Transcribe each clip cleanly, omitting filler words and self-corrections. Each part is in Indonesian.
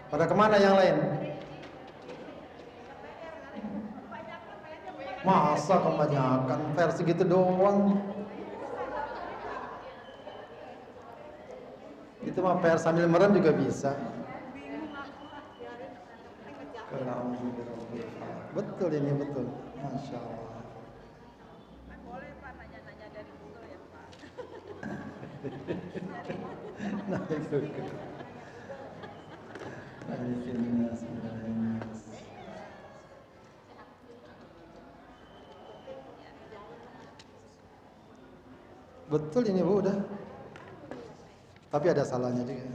Pada kemana yang lain? Masa kebanyakan versi gitu doang? Itu mah PR sambil merem juga bisa. Betul ini betul. Masya Allah. Boleh Pak nanya-nanya dari Google ya Pak. Nah itu. Betul ini Bu udah. Tapi ada salahnya juga.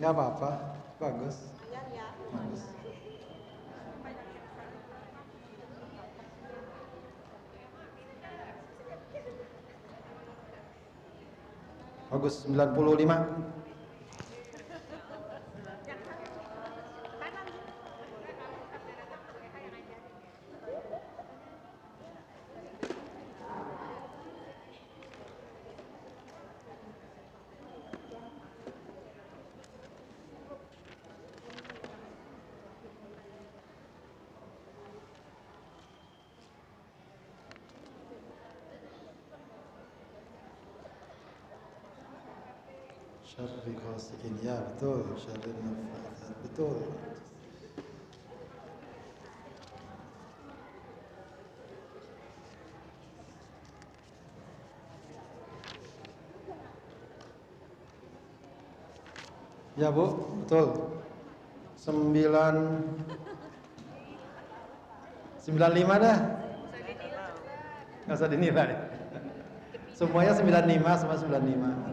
Nggak apa-apa, bagus. Bagus. Bagus 95. Syarri ghasikin, ya betul. Syarri nafatsat, betul. Ya Bu, betul. 95 dah. Nggak usah dinilai. Semuanya 95, semua 95.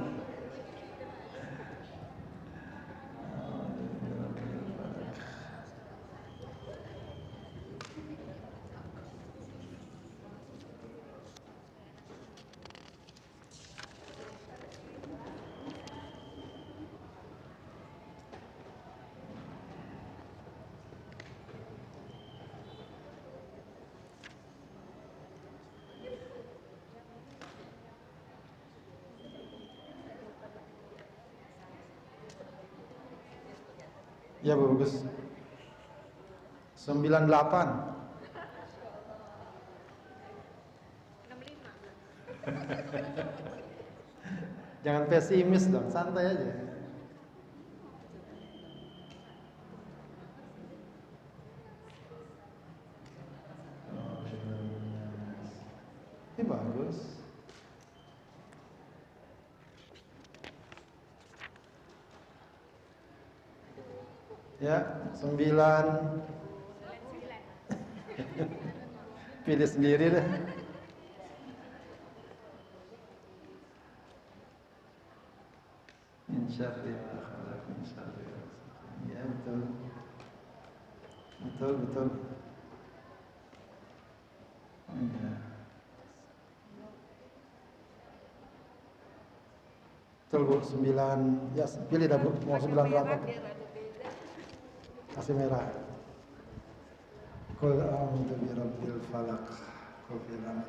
Ya Bu, bagus. 98. 65. Jangan pesimis dong, santai aja. Ini bagus. Ya, 9. Pilih sendiri deh. Insyaallah, insyaallah. Ya betul. Betul, betul. Ya. Betul Bu, 9. Ya, pilih dah Bu, mau 9 berapa? Kasih merah. Qul a'udzu birabbil falaq. Qul fil amr.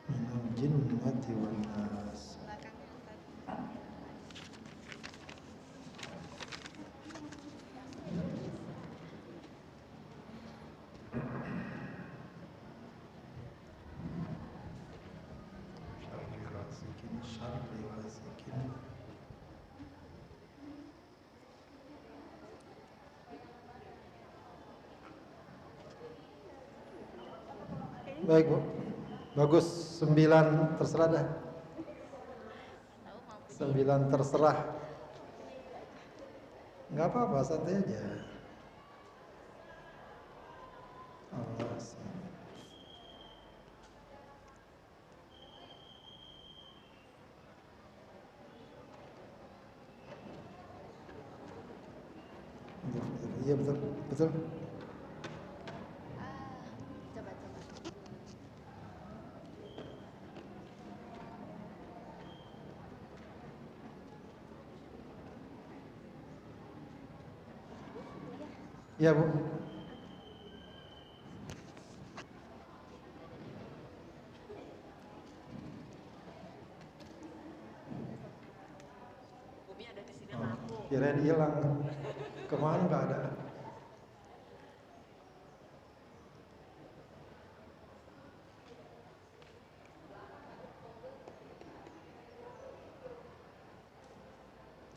Minal jinnati wan nas. Syarri ghasikin, syarri ghasikin. Baik Bu, bagus. 9 terserah dah. 9 terserah. Nggak apa-apa, santai aja. Allah. Iya betul, betul. Coba. Iya Bu. Kirain hilang. Kemana nggak ada.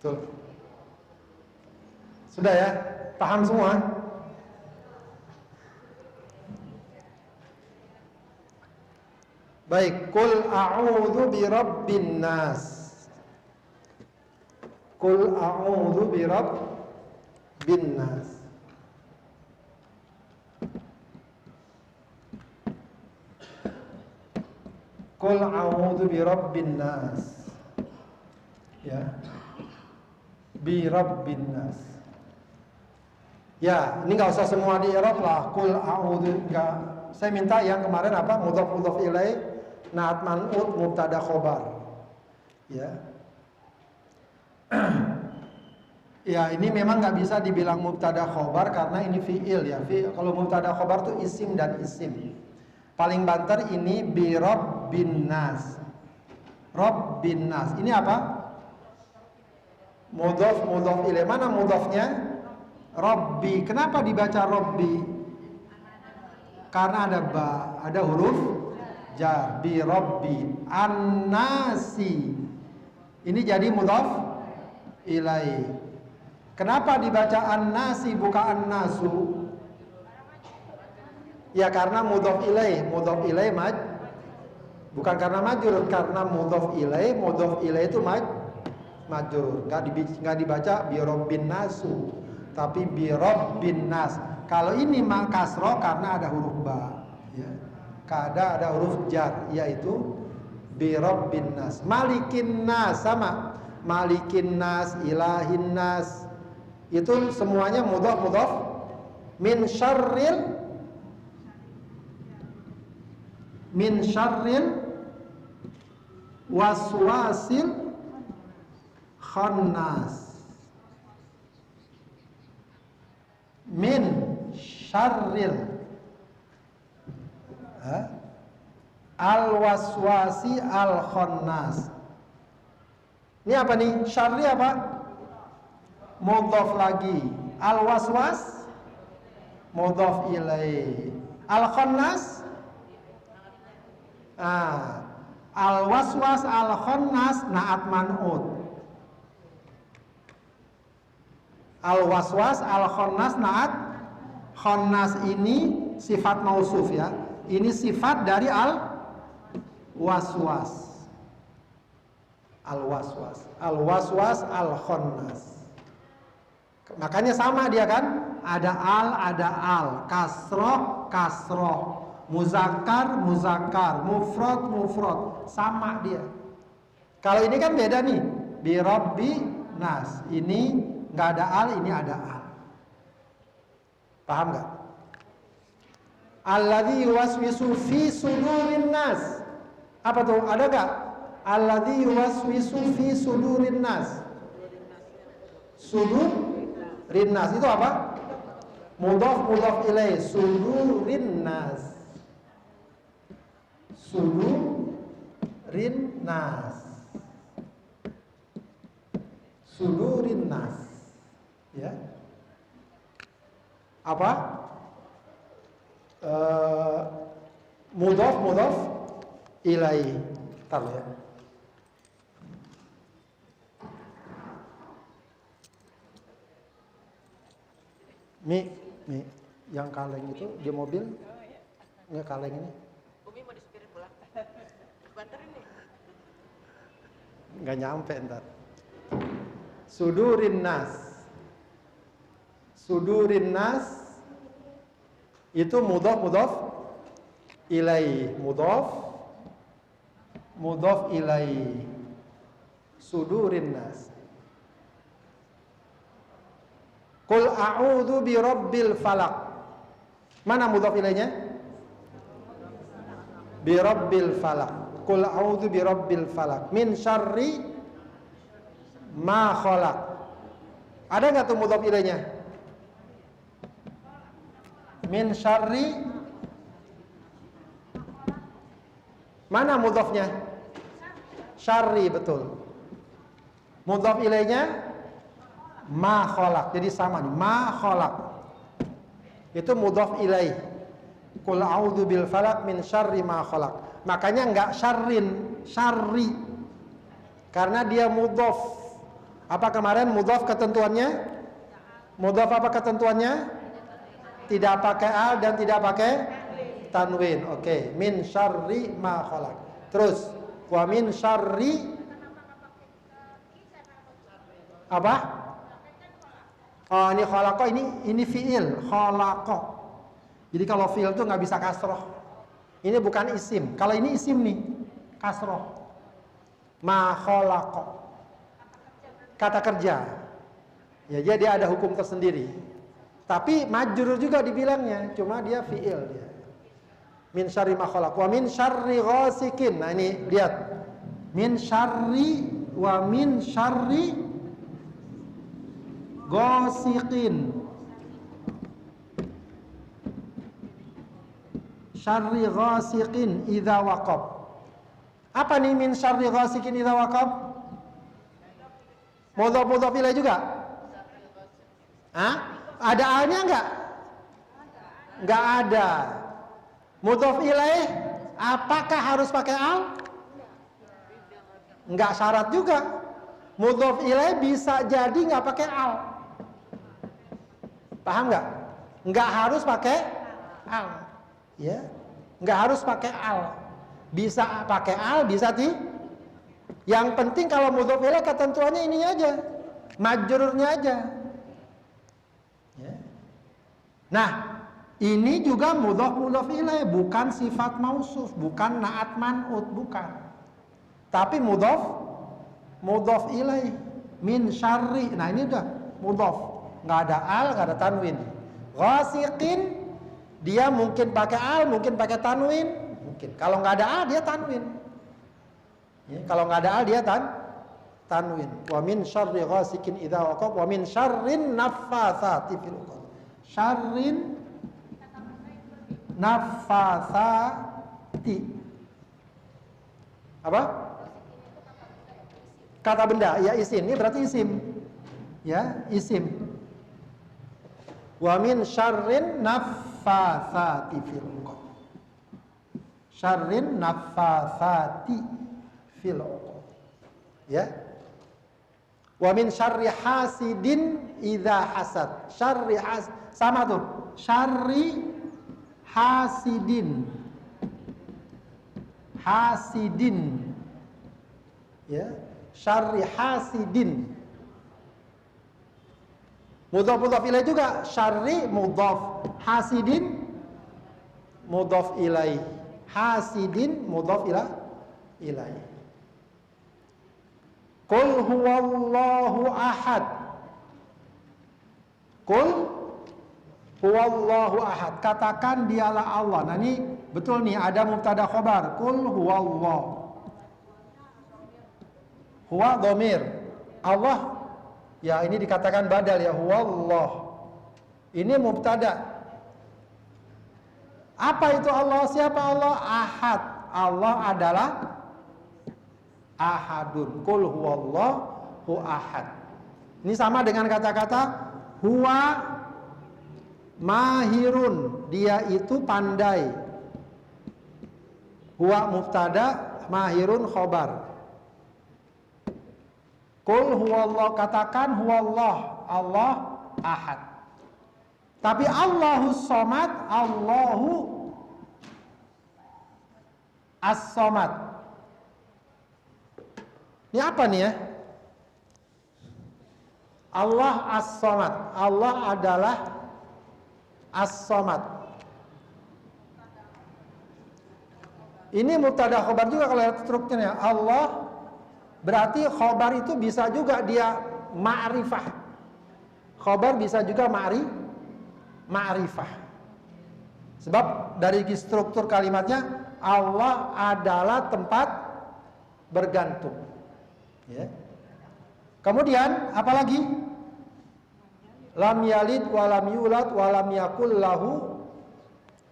Betul. Sudah ya? Paham semua? Baik, qul a'udzu birabbin nas. Qul a'udzu birabbin nas. Qul a'udzu birabbin nas. Ya. Birabbin nas. Ya, ini nggak usah semua di i'rab lah. Qul a'udzu, enggak. Saya minta yang kemarin apa? Mudhaf ilaih, na'at man'ut, mubtada khobar. Ya. Ya, ini memang nggak bisa dibilang mubtada khobar karena ini fi'il ya. Kalau mubtada khobar itu isim dan isim. Paling banter ini bi rabbin nas. Rabbin nas. Ini apa? Mudhaf ilaih. Mana mudhafnya? Rabbi. Kenapa dibaca Rabbi? Karena ada ba, ada huruf jar. Bi Rabbi an-nasi. Ini jadi mudhaf ilaih. Kenapa dibaca an-nasi bukan an-nasu? Ya karena mudhaf ilaih bukan karena majrur, karena mudhaf ilaih itu majrur. Enggak dibaca bi rabbin nasu, tapi bi rabbin nas. Kalau ini kasroh karena ada huruf ba, ya. Ada huruf jar, yaitu bi rabbin nas. Malikin nas sama. Malikin nas, ilahin nas. Itu semuanya mudhaf min syarril waswasil khannas. Min syarril al-waswasi al-khannas. Ini apa nih? Syarri apa? Mudhaf lagi. Al-waswas mudhaf ilaih. Al-khannas al-waswas al-khannas na'at man'ut. Al-waswas al-khannas na'at. Khannas ini sifat mausuf ya. Ini sifat dari al-waswas. Al-waswas al-khannas. Makanya sama dia kan, ada al, kasroh, muzakkar, mufrad, sama dia. Kalau ini kan beda nih, bi rabbi nas. Ini nggak ada al, ini ada al. Paham nggak? Alladzi yuwaswisu fi sudurin nas. Apa tuh? Ada nggak? Alladzi yuwaswisu fi sudurin nas. Sudur Rinnas itu apa? Mudhaf ilaih. Sudurin nas. Sudurin nas. Ya. Apa? Mudhaf ilaih. Tar ya. Mi, yang kaleng itu di mobil, nggak kaleng ini? Umi mau disepirin pulang. Banterin nih. Nggak nyampe ntar. Sudurin nas itu mudhaf ilaih. Mudhaf ilaih. Sudurin nas. Qul a'udzu birabbil falaq. Mana mudhaf ilaihnya? Birabbil falaq. Qul a'udzu birabbil falaq min syarri ma khalaq. Ada enggak tuh mudhaf ilaihnya? Min syarri. Mana mudhafnya? Syarri, betul. Mudhaf ilaihnya ma khalaq. Jadi sama nih, ma khalaq. Itu mudhaf ilaih. Qul a'udzu bil falaq min syarri ma khalaq. Makanya enggak syarri. Karena dia mudhaf. Apa kemarin mudhaf ketentuannya? Mudhaf apa ketentuannya? Tidak pakai al dan tidak pakai tanwin. Oke, min syarri ma khalaq. Terus wa min syarri apa? Oh, ini khalaqa, ini fiil, khalaqa. Jadi kalau fiil tuh nggak bisa kasroh. Ini bukan isim. Kalau ini isim nih, kasroh. Ma khalaqa. Kata kerja. Ya, jadi ada hukum tersendiri. Tapi majrur juga dibilangnya, cuma dia fiil dia. Min syarri ma khalaq wa min syarri ghasikin. Nah, ini lihat. Min syarri wa min syarri ghasiqin. Syarri ghasiqin idza waqab. Apa nih min syarri ghasiqin idza waqab? Mudhaf ilaih juga? Hah? Ada alnya enggak? Enggak ada. Mudhaf ilaih apakah harus pakai al? Enggak syarat juga. Mudhaf ilaih bisa jadi enggak pakai al. Paham enggak? Enggak harus pakai al. Ya. Enggak harus pakai al. Bisa pakai al, bisa Yang penting kalau mudhaf ilaih ketentuannya ini aja. Majrurnya aja. Ya. Nah, ini juga mudhaf ilaih, bukan sifat mausuf, bukan naat man'ut, bukan. Tapi mudhaf ilaih, min syarri. Nah, ini udah mudhaf, nggak ada al, nggak ada tanwin. Ghasiqin, dia mungkin pakai al, mungkin pakai tanwin, mungkin. Kalau nggak ada al, dia tanwin. Ya, kalau nggak ada al, dia tanwin. Wa min syarri ghasiqin idza waqab wa min syarrin naffatsati fil 'uqad. Syarrin naffatsati. Apa? Kata benda, ya isim. Ini berarti isim. Ya, isim. Wa min syarrin naffatsati fil 'uqad. Syarrin naffatsati fil 'uqad. Ya. Wa min syarri hasidin idza hasad. Syarri hasad sama tuh. Syarri hasidin. Hasidin. Ya. Syarri hasidin. Mudhaf ilaih juga. Syarri mudhaf. Hasidin mudhaf ilaih. Hasidin mudhaf ilaih. Qul huwallahu ahad. Qul huwallahu ahad. Katakan dialah Allah. Nah, ini betul nih, ada mubtada khobar. Qul huwallahu. Huwa dhamir. Allah, ya ini dikatakan badal ya, huwallah. Ini mubtada. Apa itu Allah? Siapa Allah? Ahad. Allah adalah ahadun. Qul huwallahu ahad. Ini sama dengan kata-kata huwa mahirun. Dia itu pandai. Huwa mubtada, mahirun khobar. Qul huwallahu, katakan huwallah, Allah ahad. Tapi Allahus somad, Allahu as-somad. Ini apa nih ya? Allah as-somad. Allah adalah as-somad. Ini mubtada khobar juga kalau lihat strukturnya. Allah berarti khobar itu bisa juga dia ma'rifah. Khobar bisa juga ma'rifah. Sebab dari struktur kalimatnya Allah adalah tempat bergantung. Ya. Kemudian apalagi? Lam yalid wa lam yulad wa lam yakul lahu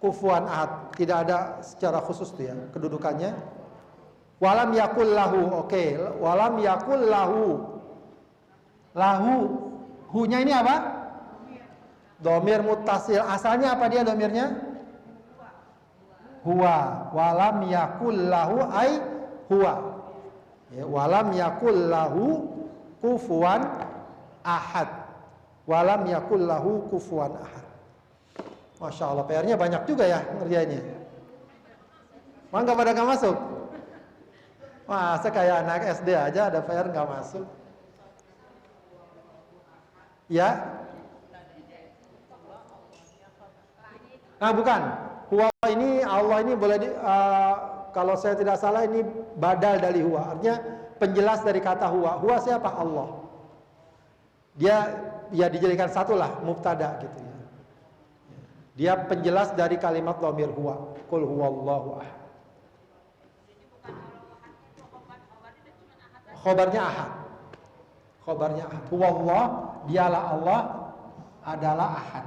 kufuwan ahad. Tidak ada secara khusus tuh ya kedudukannya. Walam yakul lahu, oke. Walam yakul lahu. Lahu Hu-nya ini apa? Domir muttasil. Asalnya apa dia domirnya? Huwa. Walam yakul lahu ay huwa. Ya, walam yakul lahu kufuwan ahad. Walam yakul lahu kufuwan ahad. Masya Allah, PR-nya banyak juga ya ngerjainnya. Wah, pada nggak masuk? Masa kayak anak SD aja ada PR nggak masuk? Ya? Nah bukan. Huwa ini, Allah ini boleh kalau saya tidak salah ini badal dari huwa. Artinya penjelas dari kata huwa. Huwa siapa? Allah. Dia ya dijadikan satu lah, mubtada gitu ya. Dia penjelas dari kalimat dhamir huwa. Qul huwallahu ahad. Khobarnya ahad. Khobarnya ahad. Huwallah, dialah Allah, adalah ahad.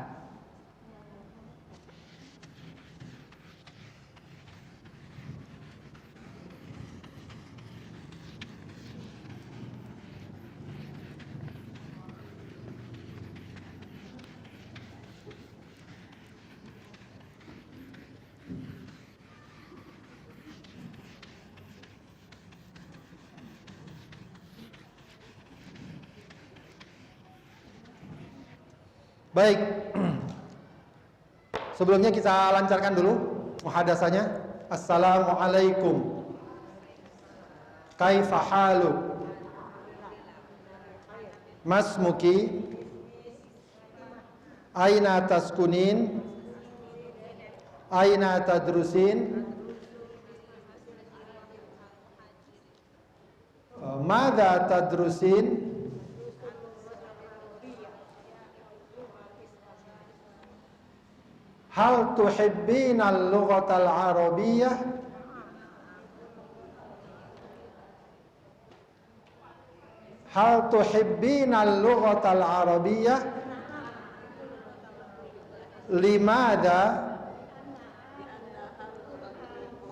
Baik. Sebelumnya kita lancarkan dulu muhadasahnya. Assalamualaikum. Kaifa haluk? Masmuki? Aina taskunin? Aina tadrusin? Madza tadrusin? Hal tuhibbina al-lughatal arabiyyah? Hal tuhibbina al-lughatal arabiyyah? Limadha?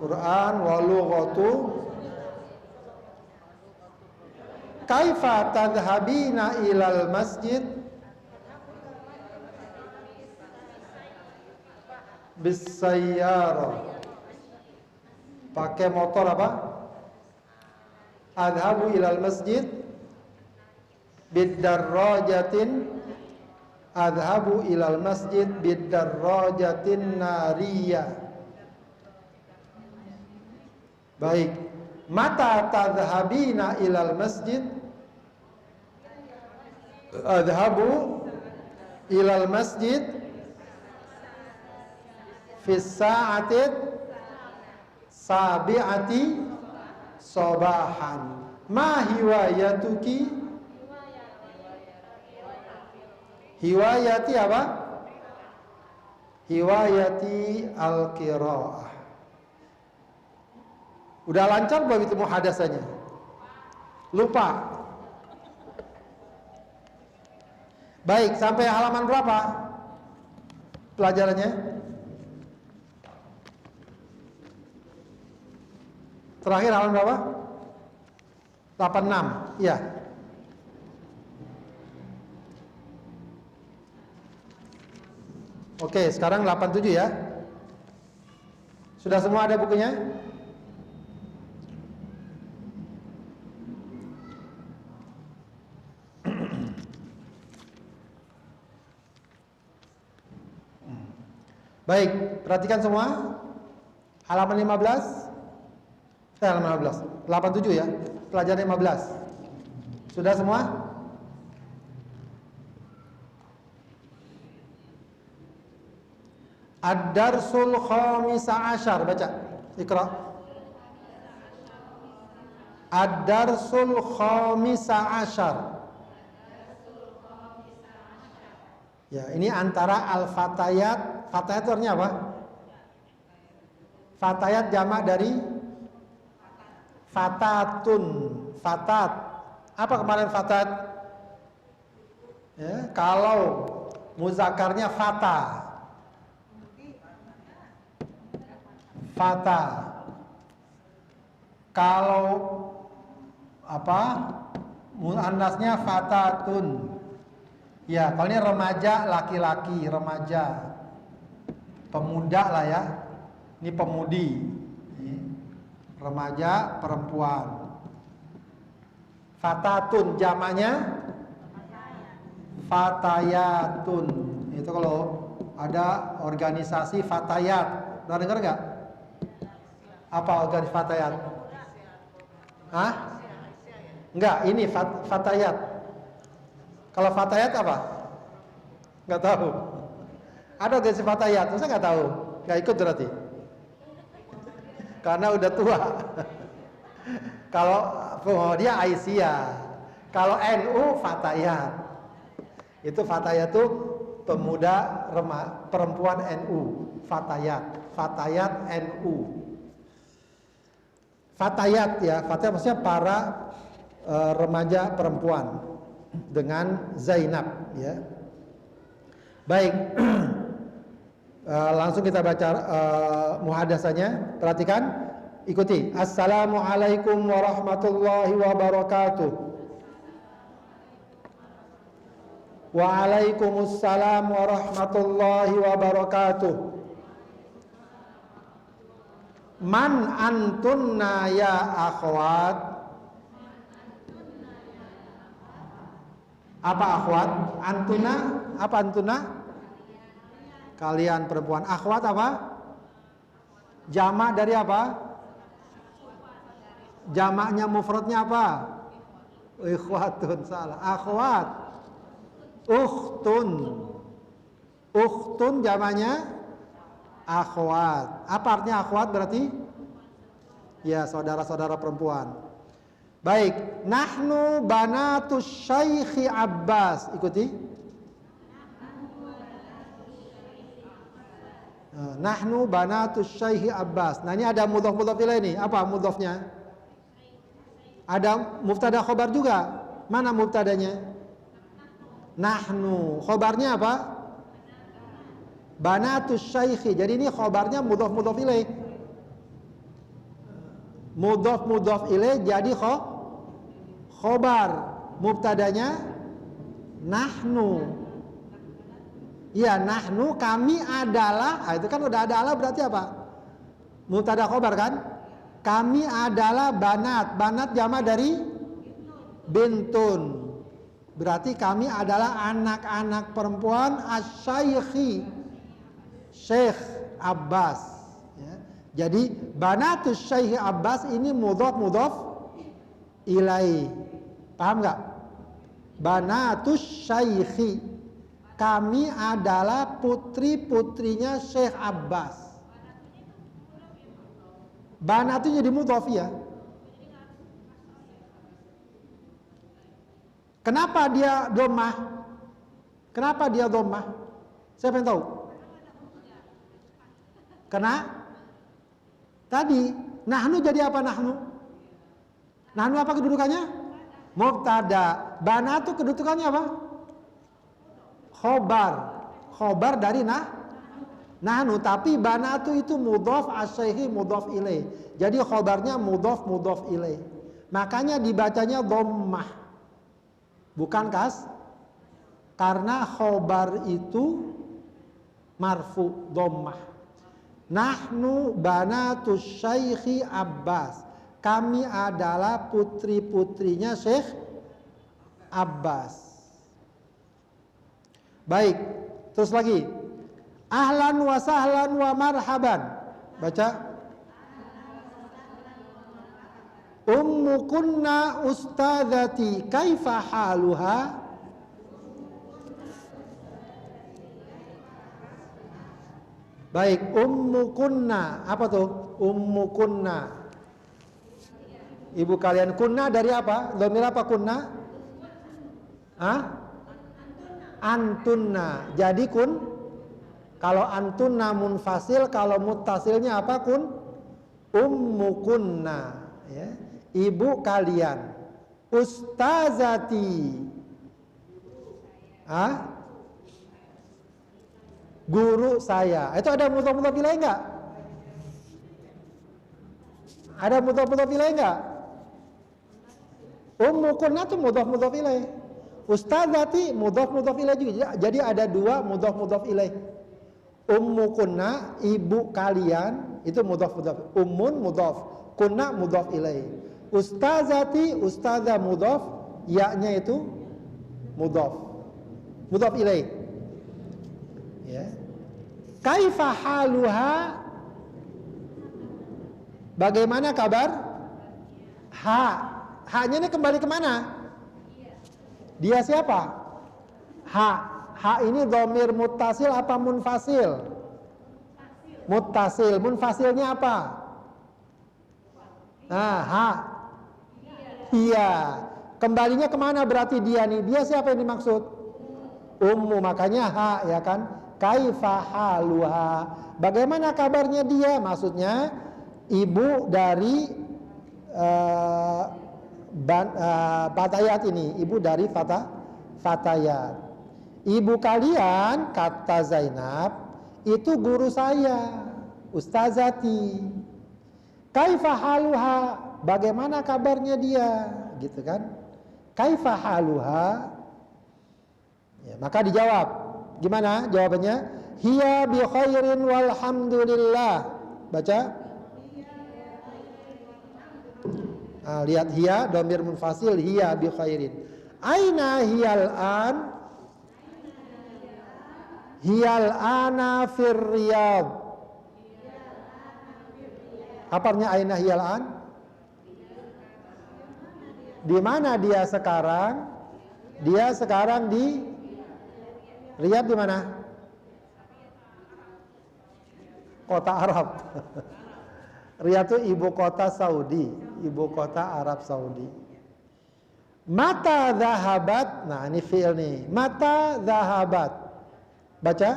Quran wa lughatu. Kaifa tadhhabina ilal masjid? Bisayyarah. Pakai motor apa? Adhabu ilal masjid bidarrajatin. Adhabu ilal masjid bidarrajatin nariyah. Baik. Mata tadhhabina ilal masjid? Adhabu ilal masjid fis sa'atit sabi'ati sabahan. Ma hiwayatuki? Hiwayati apa? Hiwayati al-qiraah. Udah lancar belum itu muhadasahnya? Lupa. Baik, sampai halaman berapa pelajarannya? Terakhir halaman berapa? 86. Iya. Oke, sekarang 87 ya. Sudah semua ada bukunya? Baik, perhatikan semua. Halaman 15. Halaman 15. 87 ya. Pelajaran 15. Sudah semua? Ad-darsul khamisa asyar. Baca. Iqra. Ad-darsul khamisa asyar. Ya, ini antara al-fatayat. Fatayat itu artinya apa? Fatayat jamak dari fatatun. Fatat. Apa kemarin fatat? Ya, kalau muzakarnya fata. Fata. Kalau apa? Muannasnya fatatun. Ya, kalau ini remaja laki-laki, remaja. Pemuda lah ya. Ini pemudi. Remaja perempuan. Fatatun jamanya fatayatun. Itu kalau ada organisasi fatayat. Pernah dengar nggak? Apa organisasi fatayat? Hah? Enggak, ini fatayat. Kalau fatayat apa? Nggak tahu. Ada organisasi fatayat, masa nggak tahu? Nggak ikut berarti? Karena udah tua. Kalau dia Aisyah. Kalau NU fatayat. Itu fatayat tuh pemuda perempuan NU. Fatayat NU. Fatayat ya, fatayat maksudnya para remaja perempuan dengan Zainab ya. Baik. Langsung kita baca muhadasahnya. Perhatikan, ikuti. Assalamualaikum warahmatullahi wabarakatuh. Waalaikumsalam warahmatullahi wabarakatuh. Man antunna ya akhwat? Apa akhwat? Antuna? Apa antuna? Kalian perempuan. Akhwat apa? Jamak dari apa? Jamaknya mufradnya apa? Ikhwatun, salah. Akhwat. Ukhtun. Ukhtun jamaknya akhwat. Apa artinya akhwat berarti? Ya, saudara-saudara perempuan. Baik, nahnu banatus Syekh Abbas. Ikuti. Nahnu banatus Syekh Abbas. Nah, ini ada mudhaf ilaih nih. Apa mudhafnya? Ada mubtada khobar juga. Mana mubtadanya? Nahnu. Khobarnya apa? Banatus Syekh. Jadi ini khobarnya mudhaf ilaih. Mudhaf ilaih jadi khobar. Mubtadanya nahnu. Ya, nahnu kami adalah, itu kan udah ada ala berarti apa? Mubtada khobar kan? Kami adalah banat. Banat jama dari bintun. Berarti kami adalah anak-anak perempuan asy-Syaikhi Syekh Abbas ya. Jadi banatus Syekh Abbas ini mudhaf ilaih. Paham nggak? Banatus Syaikhi, kami adalah putri-putrinya Syekh Abbas. Banat itu jadi mudhaf ya. Kenapa dia dhammah? Kenapa dia dhammah? Siapa yang tahu? Tadi nahnu jadi apa nahnu? Nahnu apa kedudukannya? Mubtada. Banat itu kedudukannya apa? Khobar dari nahnu, tapi banatu itu mudhaf asy-Syaikhi mudhaf ilaih. Jadi khobarnya mudhaf ilaih. Makanya dibacanya dhammah. Bukan karena khobar itu marfu dhammah. Nahnu banatus Syaikhi Abbas. Kami adalah putri-putrinya Syekh Abbas. Baik, terus lagi. Ahlan wa sahlan wa marhaban. Baca. Ummukunna ustadzati kaifa haluha? Baik, ummukunna. Apa tuh? Ummukunna. Ibu kalian. Kunna dari apa? Dhamir apa kunna? Hah? Antunna. Jadi kalau antunna munfasil, kalau muttasilnya apa ummukunna ya. Ibu kalian. Ustazati. Guru saya. Itu ada mudhaf ilaih enggak? Ada mudhaf ilaih enggak? Ummukunna itu mudhaf ilaih. Ustadzati mudhaf ilaih juga. Jadi ada dua mudhaf ilaih. Ummu kunna, ibu kalian, itu mudhaf. Ummun mudhaf, kunna mudhaf ilaih. Ustadzati, ustadzah mudhaf, ya-nya itu mudhaf ilaih. Ya. Kaifa haluha? Bagaimana kabar? Ha-nya ini kembali kemana? Dia siapa? Ha ini dhamir muttasil apa munfasil? Muttasil. Munfasilnya apa? Nah, ha. Iya. Kembalinya kemana berarti dia nih? Dia siapa yang dimaksud? Ummu, makanya ha, ya kan? Kaifa haluha? Bagaimana kabarnya dia? Maksudnya ibu dari Fatayat ini, ibu dari Fatayat. Ibu kalian, kata Zainab, itu guru saya, Ustazati. Kaifa haluha? Bagaimana kabarnya dia? Gitu kan? Kaifa haluha? Ya, maka dijawab. Gimana jawabannya? Hiya bi khairin walhamdulillah. Baca. Nah, lihat hiya dhamir munfasil, hiya bi khairin. Aina hiyal an? Hiyal ana fir riyadh. Apa artinya aina hiyal an? Di mana dia sekarang? Dia sekarang di Riyadh, di mana? Kota Arab. Riyadh itu ibu kota Saudi, ibu kota Arab Saudi. Mata zahabat, nah ini fi'il nih. Mata zahabat. Baca.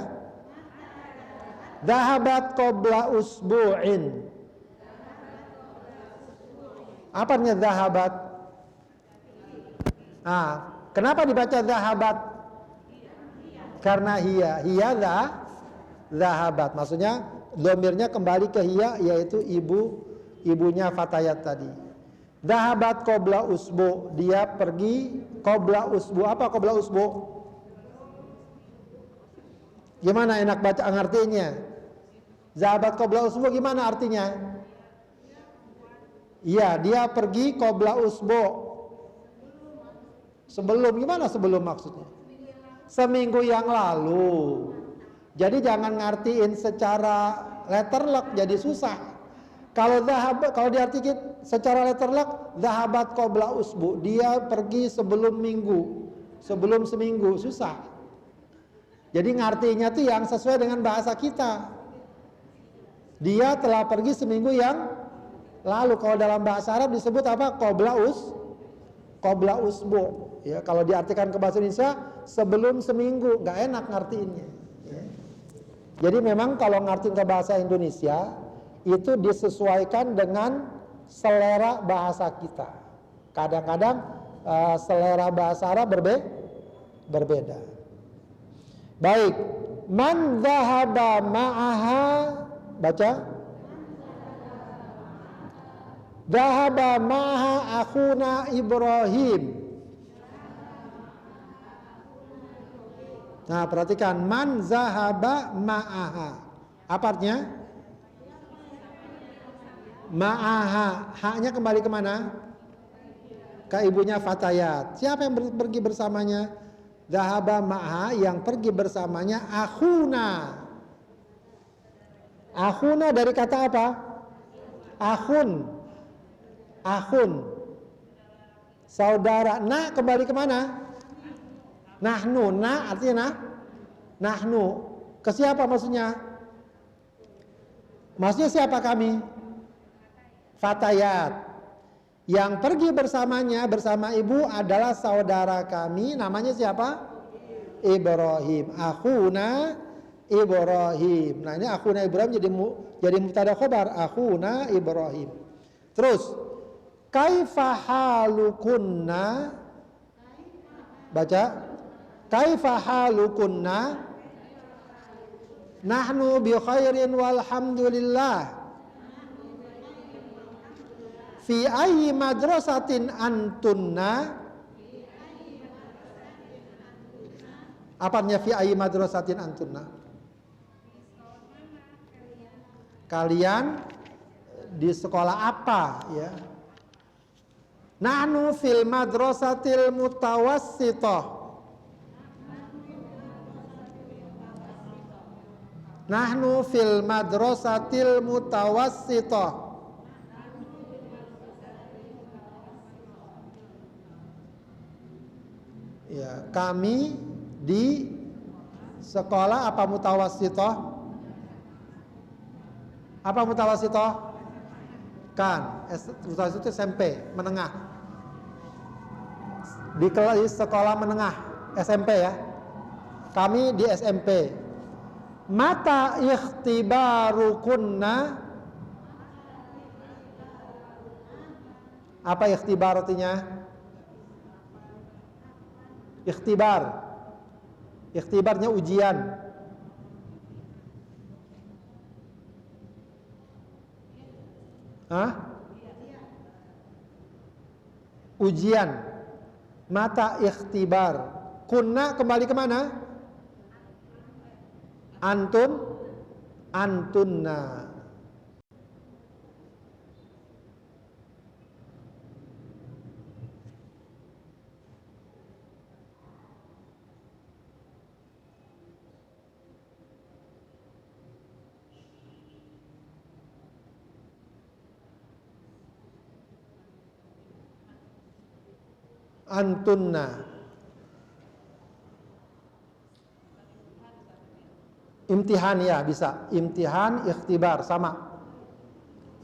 Zahabat qabla usbu'in. Apa artinya zahabat? Ah, kenapa dibaca zahabat? Karena hiya zahabat. Maksudnya dhamirnya kembali ke hiya, yaitu ibunya Fatayat tadi. Zahabat qabla usbu, dia pergi qabla usbu. Apa qabla usbu? Gimana enak baca ngartinya? Zahabat qabla usbu gimana artinya? Iya, dia pergi qabla usbu. Sebelum, gimana sebelum maksudnya? Seminggu yang lalu. Jadi jangan ngartiin secara letterlock, jadi susah. Kalau diartikan secara letterlock, zahabat qabla usbu, dia pergi sebelum seminggu, susah. Jadi ngartinya tuh yang sesuai dengan bahasa kita. Dia telah pergi seminggu yang lalu. Kalau dalam bahasa Arab disebut apa? Qabla usbu. Ya, kalau diartikan ke bahasa Indonesia sebelum seminggu, nggak enak ngartiinnya. Ya. Jadi memang kalau ngartiin ke bahasa Indonesia itu disesuaikan dengan selera bahasa kita. Kadang-kadang selera bahasa Arab berbeda. Baik, man dhahaba ma'aha, baca. Dhahaba ma'aha akhuna Ibrahim. Nah, perhatikan man zahaba ma'aha. Apa artinya? Ma'aha. Haknya kembali kemana? Ke ibunya Fatayat. Siapa yang pergi bersamanya? Zahaba ma'aha, yang pergi bersamanya akhuna. Akhuna dari kata apa? Akhun. Saudara. Nah, kembali kemana? Nahnu, na artinya nahnu. Ke siapa maksudnya? Maksudnya siapa kami? Fatayat. Yang pergi bersamanya, bersama ibu adalah saudara kami, namanya siapa? Ibrahim. Akhuna Ibrahim. Nah ini akhuna Ibrahim jadi mubtada khobar. Akhuna Ibrahim. Terus, kaifa halukunna? Baca. Kaifa halukunna? Nahnu bi khairin walhamdulillah. Fi ayyi madrasatin antunna? Apanya fi ayyi madrasatin antunna? Kalian di sekolah apa ya? Nahnu fil madrasatil mutawassithah. Nahnu fil madrasatil mutawassithah. Ya, kami di sekolah apa mutawassithah? Apa mutawassithah? Kan, mutawassithah itu SMP, menengah. Di sekolah menengah SMP ya. Kami di SMP. Mata ikhtibarukunna. Apa ikhtibar artinya? Ikhtibar. Ikhtibarnya ujian. Hah? Ujian. Mata ikhtibar. Kunna kembali kemana? Antun. Antunna. Antunna. Imtihan ya bisa. Imtihan, ikhtibar sama.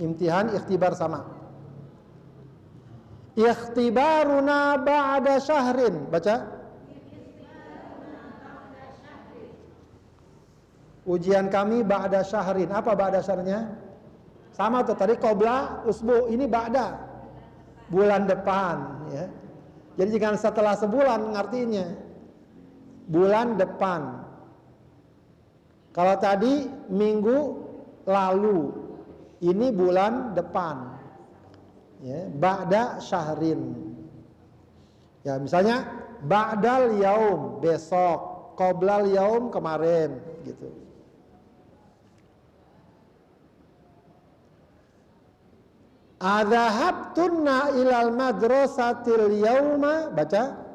Imtihan, ikhtibar sama. Ikhtibaruna ba'da syahrin. Baca. Ujian kami ba'da syahrin. Apa ba'da syahrnya? Sama tuh tadi qabla usbu, ini ba'da. Bulan depan ya. Jadi jangan setelah sebulan artinya. Bulan depan. Kalau tadi minggu lalu, ini bulan depan. Ya, ba'da syahrin. Ya, misalnya ba'dal yaum besok, qoblal yaum kemarin gitu. Adzahabtunna ilal madrasatil yauma, baca.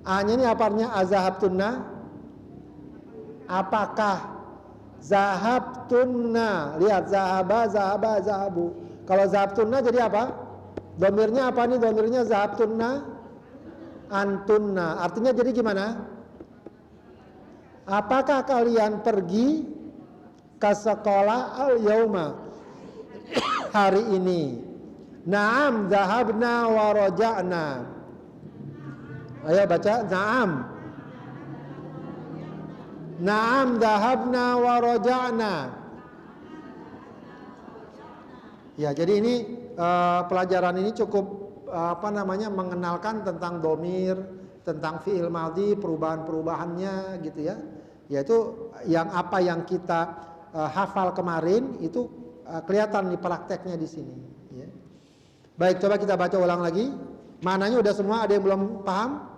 A-nya ini apanya? Azahabtunna. Apakah? Zahabtunna. Lihat zahaba, zahaba, zahabu. Kalau zahabtunna jadi apa? Domirnya apa nih? Domirnya zahabtunna. Antunna. Artinya jadi gimana? Apakah kalian pergi ke sekolah al-yauma hari ini? Naam zahabna wa raja'na. Ayo baca. Naam. Naam zahabna wa raja'na. Ya, jadi ini pelajaran ini cukup mengenalkan tentang domir, tentang fi'il madhi, perubahan-perubahannya gitu ya. Yaitu apa yang kita hafal kemarin itu kelihatan di prakteknya di sini ya. Baik, coba kita baca ulang lagi. Mananya udah semua, ada yang belum paham?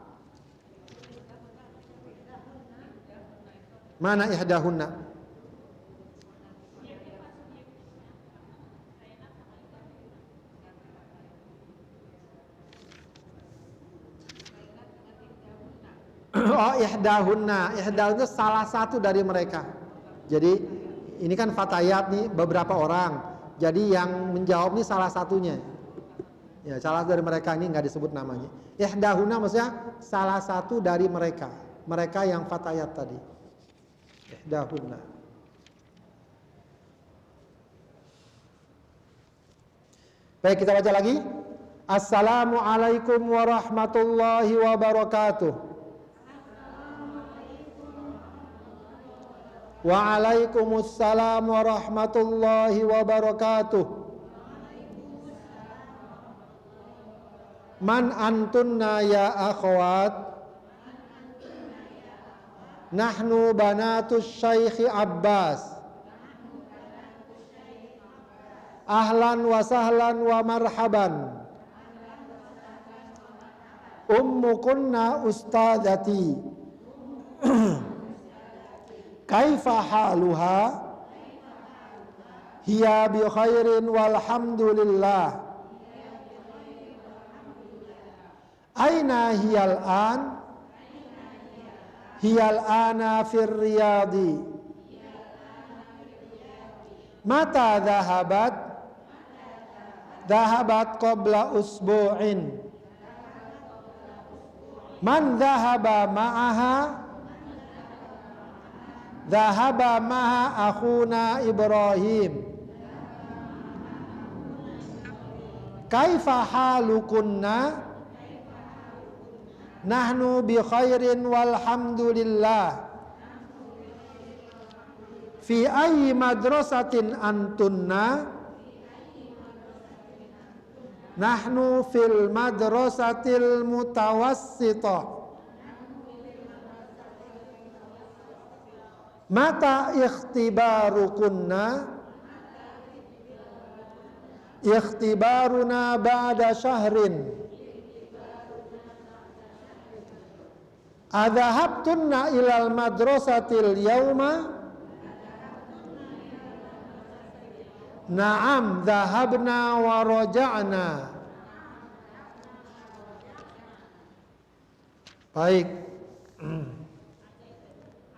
Mana ihdahunna? Oh, ihdahunna. Ihdahunna salah satu dari mereka. Jadi ini kan fatayat nih beberapa orang. Jadi yang menjawab nih salah satunya. Ya, salah satu dari mereka ini nggak disebut namanya. Ihdahunna maksudnya salah satu dari mereka. Mereka yang fatayat tadi. Ihdahunna. Baik, kita baca lagi. Assalamualaikum warahmatullahi wabarakatuh. Waalaikumsalam warahmatullahi wabarakatuh. Man antunna ya akhwat? Nahnu banatus Syekh Abbas. Ahlan wa sahlan wa marhaban. ummukunna ustadzati. Kaifa haluha? Hiya bi khairin walhamdulillah. Aina hiyal an? Hiyal ana fir riyadi. Mata dhahabat? Dhahabat qabla usbu'in. Man dhahaba ma'aha? Dhahaba ma'a akhuna Ibrahim. Kaifa halukunna? Nahnu bi khairin walhamdulillah. Fi ayyi madrasatin antunna? Nahnu fil madrasatil mutawassithah. Mata ikhtibarukunna? Ikhtibaruna ba'da syahrin. Adhahabtunna ilal madrasatil yawma? Na'am, dhahabna wa raja'na. Baik.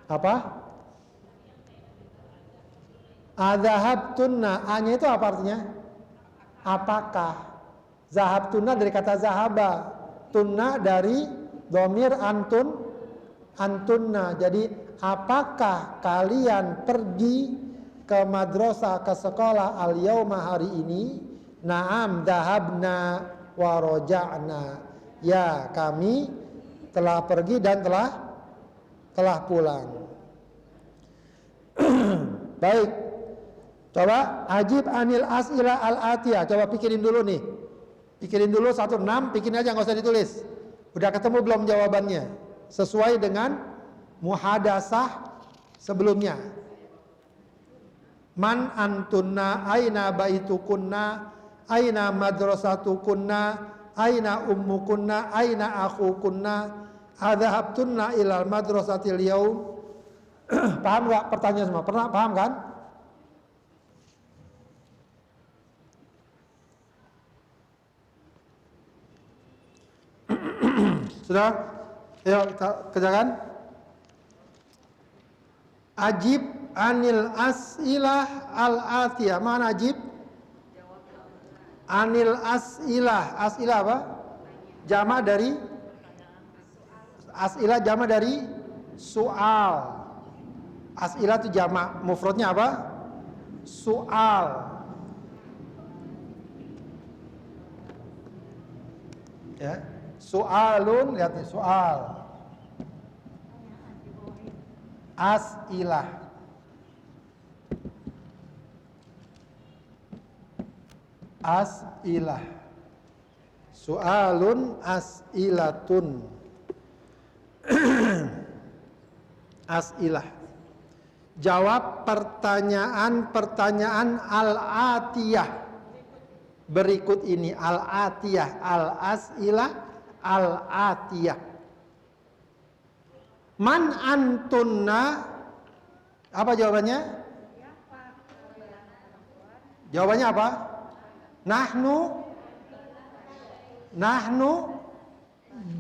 Apa? Adhahabtunna, A-nya itu apa artinya? Apakah? Zahabtunna dari kata zahaba. Tunna dari dhamir antunna. Jadi apakah kalian pergi ke madrasah, ke sekolah al-yauma hari ini? Na'am dhahabna wa raja'na. Ya, kami telah pergi dan telah pulang. Baik. Coba ajib anil as'ila al-atiyah. Coba pikirin dulu nih. Pikirin dulu 1-6, pikirin aja nggak usah ditulis. Udah ketemu belum jawabannya? Sesuai dengan muhadasah sebelumnya. Man antunna, aina baitukunna, aina madrasatukunna, aina ummukunna, aina akhukunna, adhahabtunna ilal madrasatil yaum. Paham gak pertanyaan semua? Pernah paham kan? Sudah? Yuk kita kerjakan. Ajib anil as'ilah al-atiyah. Mana ajib? Anil as'ilah. As'ilah apa? Jama dari as'ilah, jama dari soal. As'ilah itu jama. Mufradnya apa? Soal. Ya. Soalun, lihat nih, soal. As'ilah. As'ilah. Soalun as'ilatun. As'ilah. Jawab pertanyaan al-atiyah. Berikut ini al-atiyah, al-as'ilah, al-atiyah. Man antunna? Apa jawabannya? Jawabannya apa? Nahnu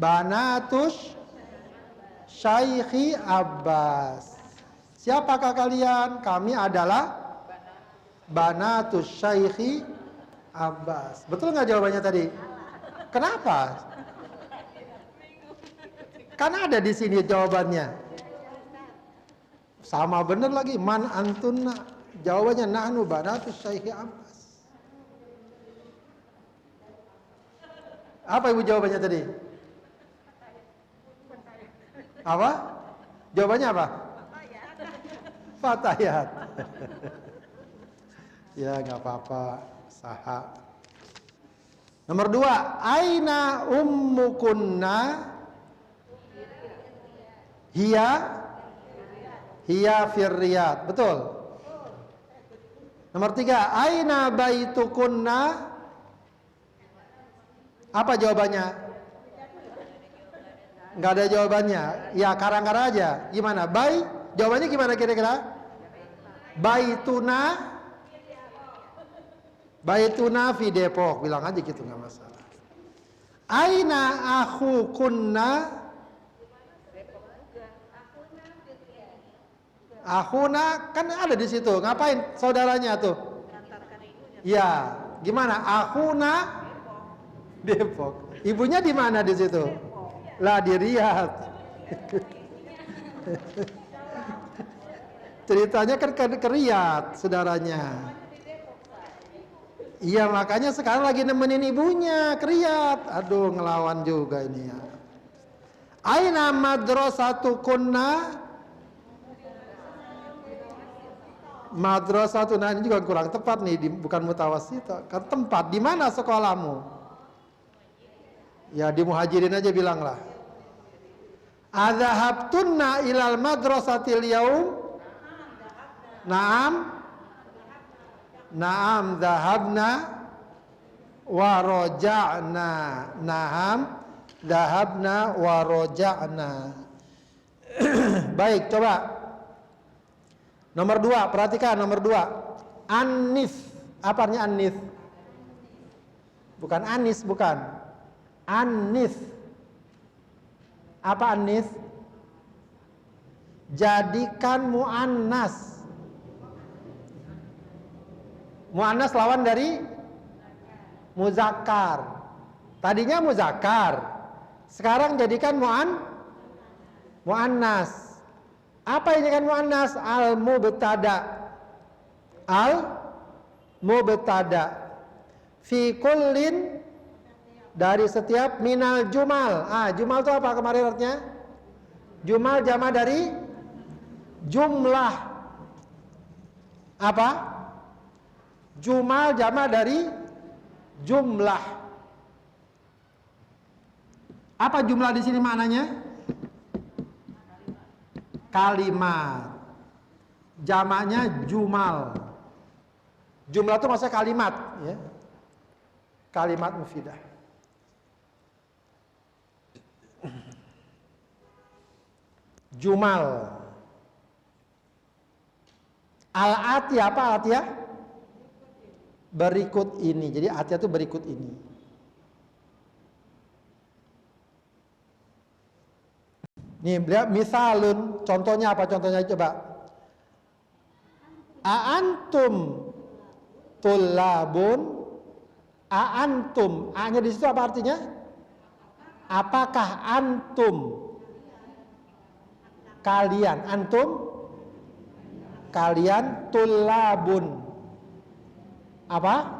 banatus Syaikhi Abbas. Siapakah kalian? Kami adalah banatus Syaikhi Abbas. Betul nggak jawabannya tadi? Kenapa? Kan ada di sini jawabannya. Sama bener lagi. Man antunna. Jawabannya nahnu banatus Syaikhi Abbas. Apa ibu jawabannya tadi? Apa? Jawabannya apa? Fatayat. Ya nggak apa-apa. Saha. Nomor 2, aina ummukunna? Hiya firriyat. Betul. Nomor 3, aina baitukunna? Apa jawabannya? Nggak ada jawabannya. Ya karang-karang aja. Gimana? Jawabannya gimana kira-kira? Baituna fi Depok. Bilang aja gitu nggak masalah. Aina akhukunna? Akhuna kan ada di situ. Ngapain saudaranya tuh? Ya, gimana? Akhuna Depok. Ibunya di mana di situ? Lah di Riyadh. Ceritanya kan ke Riyadh, saudaranya. Iya, makanya sekarang lagi nemenin ibunya ke Riyadh. Aduh, ngelawan juga ini ya. Aina madrasatukunna? Madrasatun, nah ini juga kurang tepat nih, bukan mutawassithah. Kan tempat, di mana sekolahmu? Ya di Muhajirin aja bilanglah. Adzahabtunna ilal madrasatil yaum? Naam. Naam dhahabna wa raja'na. Naam dhahabna wa raja'na. Baik, coba. Nomor 2, perhatikan nomor 2. Anis. Apa artinya anis? Bukan anis, bukan. Anis. Apa anis? Jadikan muannas. Muannas lawan dari muzakkar. Tadinya muzakkar. Sekarang jadikan muannas. Apa ini kan muannas? Al-mubtada. Al-mubtada. Fi kullin, dari setiap minal jumal. Jumal itu apa kemarin artinya? Jumal jama dari jumlah. Apa? Jumal jama dari jumlah. Apa jumlah di sini maknanya? Kalimat. Jamaknya jumal. Jumlah itu maksudnya kalimat, ya. Kalimat mufidah. Jumal. Al-atiyah, apa atiyah? Berikut ini. Jadi atiyah itu berikut ini. Nih, lihat misalun, contohnya apa? Contohnya coba. A'antum tullabun. A'antum, A-nya di situ apa artinya? Apakah antum? Kalian, antum? Kalian tullabun. Apa?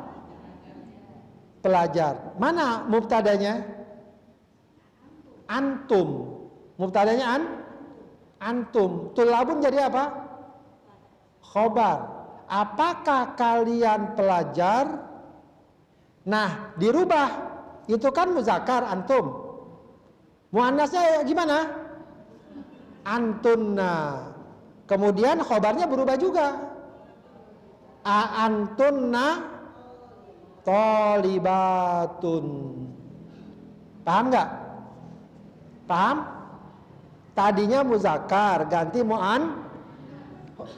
Pelajar. Mana mubtadanya? Antum. Mubtadanya antum. Tullabun jadi apa? Khobar. Apakah kalian pelajar? Nah, dirubah. Itu kan muzakkar antum. Muannasnya gimana? Antunna. Kemudian khobarnya berubah juga. Antunna tholibatun. Paham nggak? Paham? Tadinya muzakkar, ganti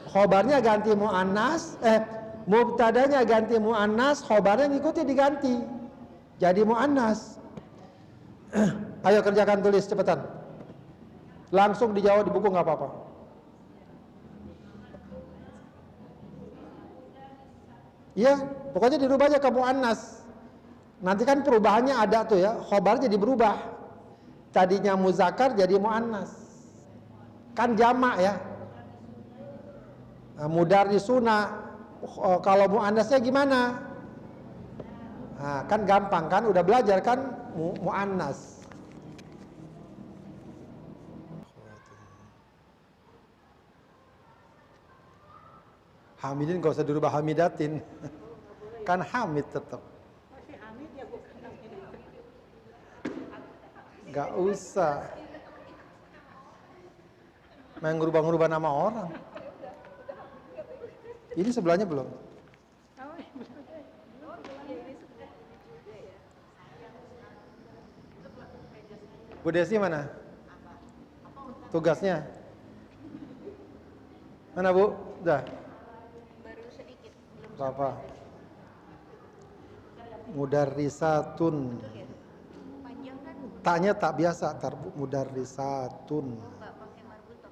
khobarnya ganti muannas, mubtadanya ganti muannas, khobarnya ngikuti diganti. Jadi muannas. Ayo kerjakan, tulis cepetan. Langsung dijawab di buku nggak apa-apa. Iya, pokoknya dirubah aja ke muannas. Nanti kan perubahannya ada tuh ya, khobar jadi berubah. Tadinya muzakkar jadi muannas. Kan jamak ya. Nah, mudarrisuna, kalau muannasnya gimana? Nah, kan gampang kan, udah belajar kan muannas. Hamidin gak usah dirubah hamidatin. Kan hamid tetap. Gak usah. Main ngerubah-ngerubah nama orang. Ini sebelahnya belum? Bu Desi mana? tugasnya. Mana Bu? Udah. Baru sedikit, belum Apa? Mudarrisatun. panjang kan? Taknya tak biasa, mudarrisatun. Enggak pakai marbutoh.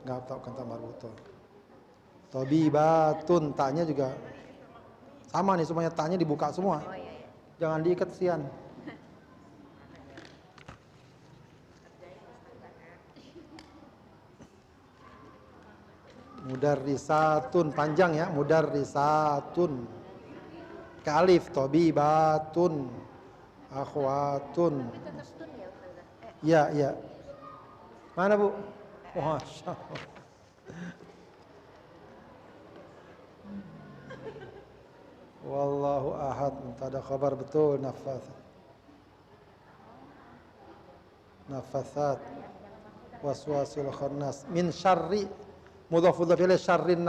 Enggak tahu kata marbutoh. Tabibatun, taknya juga sama nih, semuanya taknya dibuka semua. Oh iya iya. Jangan diikat sian. Mudarrisatun panjang ya, mudarrisatun. Ke alif, tabibatun, akhwatun. Tapi tetap tun ya Ustazah? Iya, iya. Mana Bu? Masya Allah. Wallahu ahad. Ada kabar betul nafasat waswasil khannas min syarri mudhaf ilaih syarrin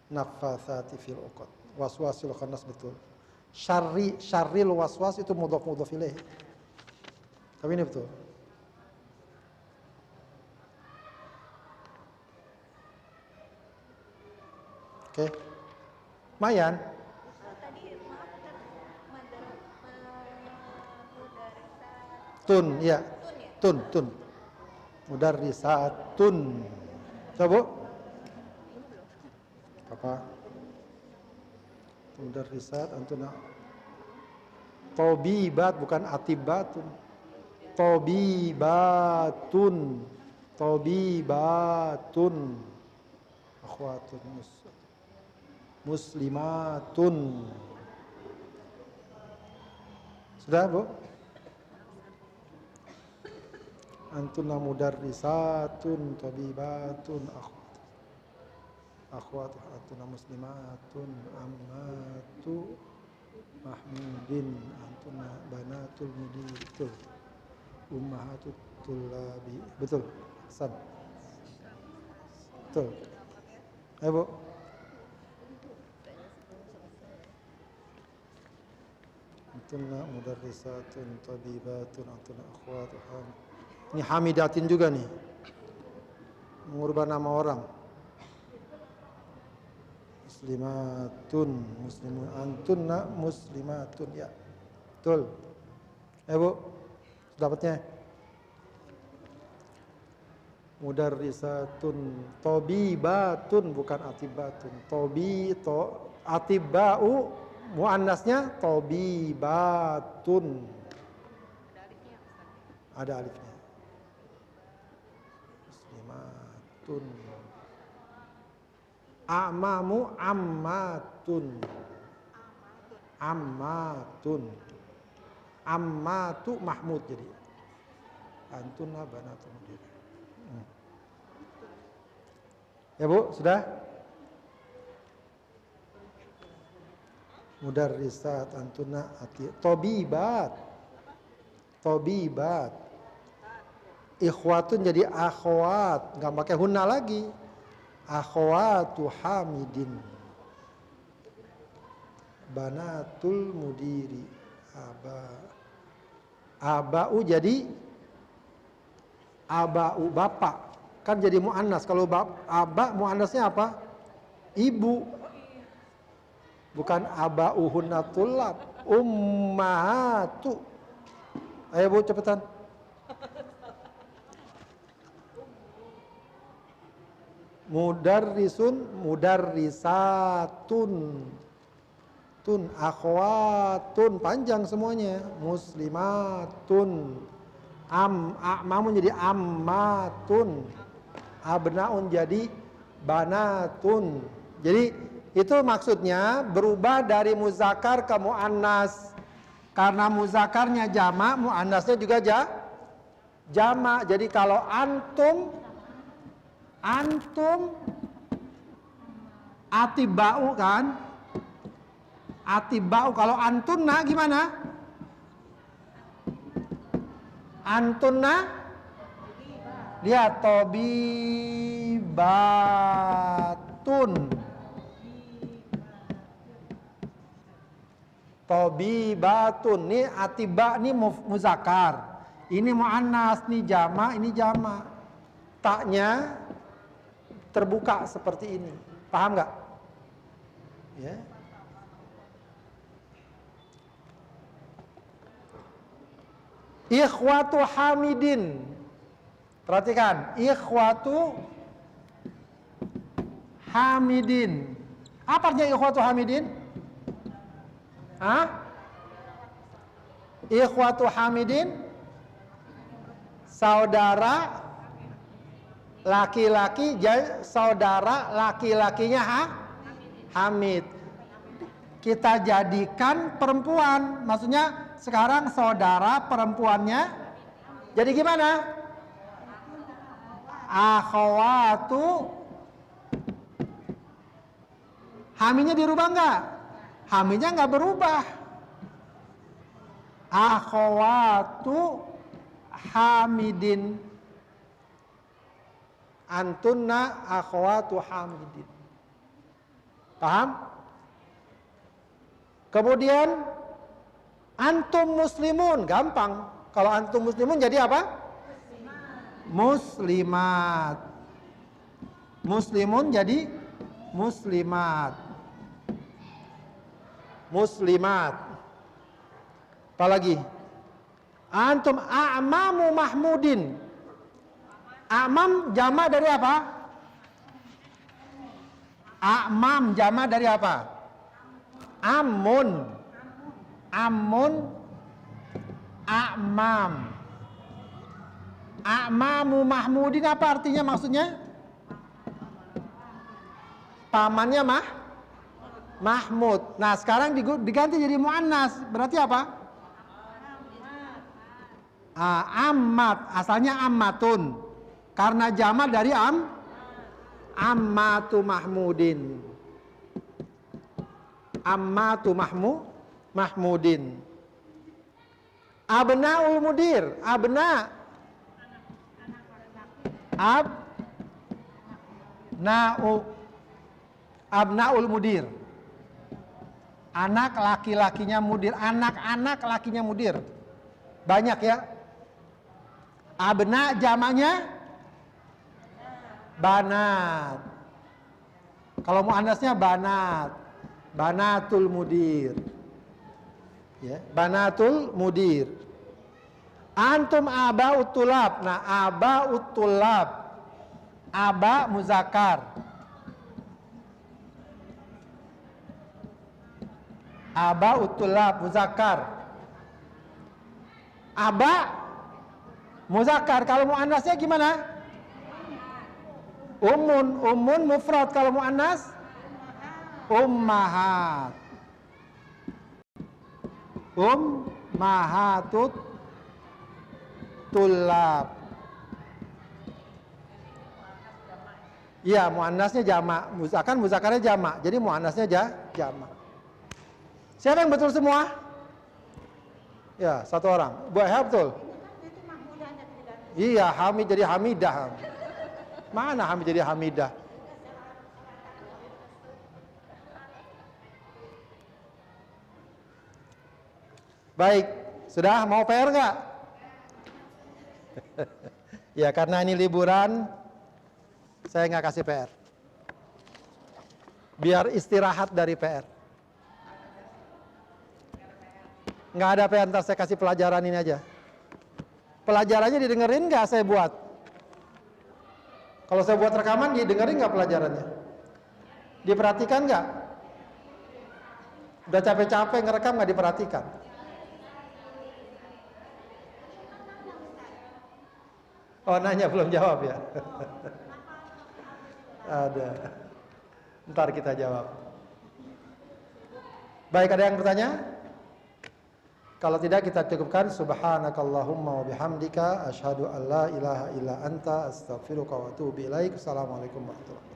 nafasati fil uqad waswasil khannas betul. Syarril waswas itu mudhaf ilaih. Tapi ini betul. Oke. Mayan. Tadi maaf kan mudarrisat. Tun, ya. Tun ya? Tun. Mudarrisatun. Coba. Apa? Mudarrisat antuna. Tabibat bukan atibatun. Tabibatun. Akhwatun muslimatun. Sudah, Bu? Antuna mudarrisatun tabibatun akhwat antuna muslimatun ammatu mahmudin antuna banatul mudir. Betul. Ummahatut tullabi. Betul. Hasan. Betul. Ayo, Bu. Antuna mudarrisatun tabibatun antuna akhwatu hamid. Ini hamidatin juga nih. Mengubah nama orang. Muslimun antunna muslimatun ya. Betul. Bu, dapatnya. Mudarrisatun tabibatun bukan atibatun. Atibau muannasnya tabibatun. Ada alifnya. Muslimatun. Amamu ammatun. Ammatu mahmud jadi. Antuna banatul mudir. Ya Bu, sudah? Mudarrisat antuna ati tabibat. Ikhwatun jadi akhwat, enggak pakai hunna lagi. Akhwatu hamidin. Banatul mudiri. Aba'u jadi aba'u bapak. Kan jadi muannas. Kalau aba muannasnya apa? Ibu. Bukan aba'u hunnatulab. Ummahatu. Ayo Bu cepetan. Mudarrisatun. Akhwatun panjang semuanya. Muslimatun. A'mamun jadi ammatun. Abnaun jadi banatun. Jadi itu maksudnya berubah dari muzakkar ke muannas. Karena muzakkarnya jamak, muannasnya juga jamak. Jadi kalau antum atibau kan? Atibau. Kalau antunna gimana? Antunna? Lihat tabibatun. Tabibatun. Ini atiba ini muzakkar. Ini muannas, ini jama, ini jama. Taknya terbuka seperti ini. Paham nggak? Ya. Ikhwatu hamidin. Perhatikan, ikhwatu hamidin. Apa artinya ikhwatu hamidin? Hah? Ikhwatu hamidin, saudara laki-laki, saudara laki-lakinya Hamid. Kita jadikan perempuan, maksudnya sekarang saudara perempuannya jadi gimana? Akhwatu. Hamidnya dirubah enggak? Hamidnya enggak berubah. Akhwatu hamidin. Antunna akhwatu hamidin. Paham? Kemudian antum muslimun, gampang. Kalau antum muslimun jadi apa? Muslimat. Muslimun jadi muslimat. Muslimat. Apalagi? Antum a'mamu mahmudin. A'mam jama dari apa? A'mam jama dari apa? Amun. Amun. A'mam. A'mamu mahmudin apa artinya maksudnya? Pamannya Mahmud. Nah sekarang diganti jadi muannas. Berarti apa? Ammat. Asalnya ammatun. Karena jama dari ammatu mahmudin. Ammatu mahmudin. Abnaul mudir. Abnaul mudir. Anak laki-lakinya mudir. Anak-anak lakinya mudir. Banyak ya. Abna jamanya banat. Kalau muannasnya banat. Banatul mudir. Ya, banatul mudir. Antum aba'ut tulab. Nah, aba'ut tulab. Aba muzakkar. Aba'ut tulab muzakkar. Aba muzakkar. Kalau muannasnya gimana? Ummun mufrad. Kalau muannas ummahat. Ummahatut tulab. Iya, muannasnya jamak. Muzakkarnya jamak. Jadi muannasnya jamak. Siapa yang betul semua? Ya, satu orang. Bu Eha betul? Iya, Hamid jadi Hamidah. Mana Hamid jadi Hamidah? Baik, sudah mau PR nggak? Ya, karena ini liburan, saya nggak kasih PR. Biar istirahat dari PR. Nggak ada PR, ntar saya kasih pelajaran ini aja. Pelajarannya didengerin nggak saya buat? Kalau saya buat rekaman, didengerin nggak pelajarannya? Diperhatikan nggak? Udah capek-capek ngerekam nggak diperhatikan? Oh, nanya belum jawab ya? Ada. Ntar kita jawab. Baik, ada yang bertanya? Kalau tidak kita cukupkan. Subhanakallahumma wa bihamdika asyhadu an la ilaha illa anta astaghfiruka wa atubu ilaik. Assalamualaikum warahmatullahi wabarakatuh.